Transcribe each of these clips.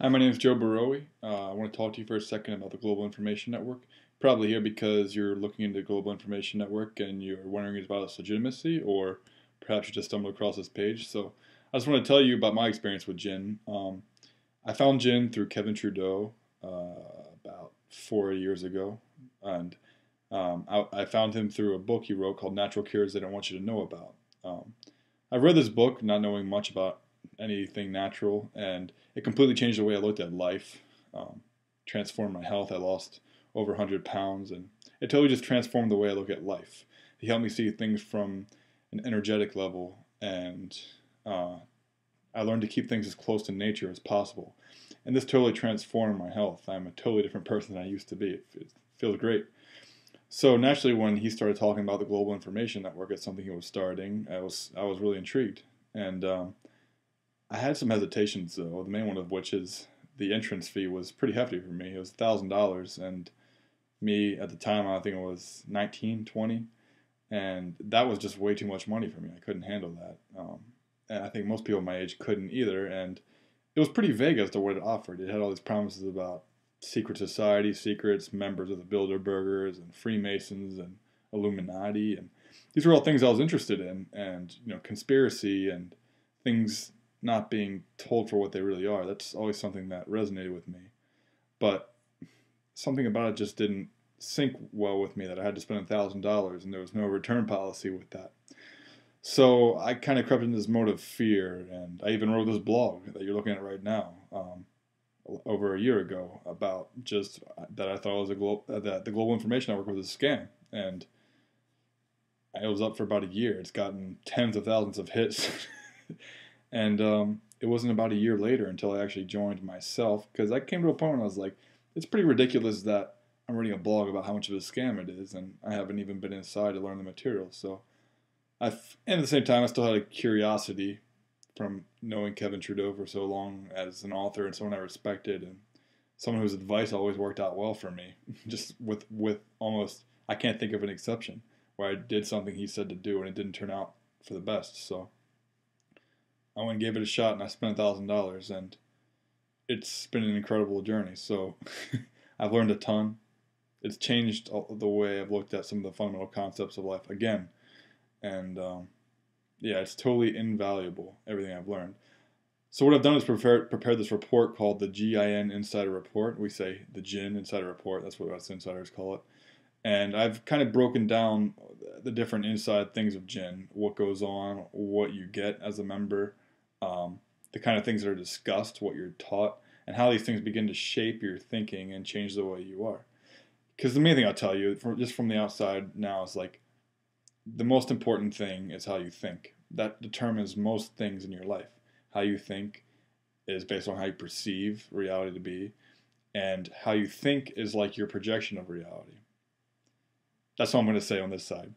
Hi, my name is Joe Barowie. I want to talk to you for a second about the Global Information Network. Probably here because you're looking into Global Information Network and you're wondering about its legitimacy, or perhaps you just stumbled across this page. So I just want to tell you about my experience with Gin. I found Gin through Kevin Trudeau about 4 years ago, and I found him through a book he wrote called Natural Cures They Don't Want You to Know About. Um, I read this book not knowing much about anything natural, and it completely changed the way I looked at life. Um, Transformed my health. I lost over 100 pounds, and it totally just transformed the way I look at life. He helped me see things from an energetic level, and uh, I learned to keep things as close to nature as possible. And this totally transformed my health. I'm a totally different person than I used to be. It feels great. So naturally, when he started talking about the Global Information Network as something he was starting, I was really intrigued, and I had some hesitations though. The main one of which is the entrance fee was pretty hefty for me. It was $1,000, and me at the time I think it was 19, 20, and that was just way too much money for me. I couldn't handle that, and I think most people my age couldn't either. And it was pretty vague as to what it offered. It had all these promises about secret society secrets, members of the Bilderbergers and Freemasons and Illuminati, and these were all things I was interested in, and conspiracy and things not being told for what they really are. That's always something that resonated with me, but something about it just didn't sync well with me that I had to spend $1,000 and there was no return policy with that. So I kind of crept into this mode of fear, and I even wrote this blog that you're looking at right now, over a year ago, about just that I thought that the Global Information Network was a scam, and it was up for about a year. It's gotten tens of thousands of hits, and it wasn't about a year later until I actually joined myself, because I came to a point where I was like, it's pretty ridiculous that I'm reading a blog about how much of a scam it is, and I haven't even been inside to learn the material. So and at the same time, I still had a curiosity from knowing Kevin Trudeau for so long as an author and someone I respected, and someone whose advice always worked out well for me. Just with almost, I can't think of an exception where I did something he said to do and it didn't turn out for the best. So I went and gave it a shot, and I spent $1,000, and it's been an incredible journey. So I've learned a ton. It's changed the way I've looked at some of the fundamental concepts of life again, and yeah, it's totally invaluable, everything I've learned. So what I've done is prepare this report called the GIN Insider Report. We say the GIN Insider Report. That's what us insiders call it. And I've kind of broken down the different inside things of GIN, what goes on, what you get as a member, um, the kind of things that are discussed, what you're taught, and how these things begin to shape your thinking and change the way you are. Because the main thing I'll tell you, just from the outside now, is like the most important thing is how you think. That determines most things in your life. How you think is based on how you perceive reality to be, and how you think is like your projection of reality. That's all I'm going to say on this side.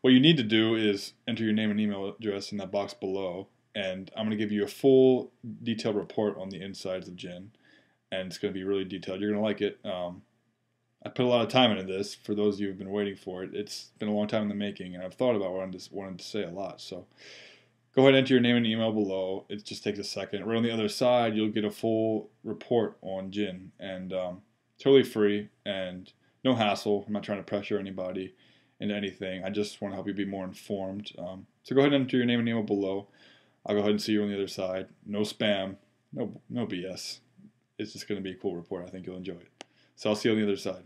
What you need to do is enter your name and email address in that box below, and I'm going to give you a full detailed report on the insides of Gin, and it's going to be really detailed. You're going to like it. I put a lot of time into this. For those of you who've been waiting for it, it's been a long time in the making, and I've thought about what I wanted to say a lot. So go ahead and enter your name and email below. It just takes a second. Right on the other side, you'll get a full report on Gin, and totally free and no hassle. I'm not trying to pressure anybody into anything. I just want to help you be more informed. So go ahead and enter your name and email below. I'll go ahead and see you on the other side. No spam, no BS. It's just going to be a cool report. I think you'll enjoy it. So I'll see you on the other side.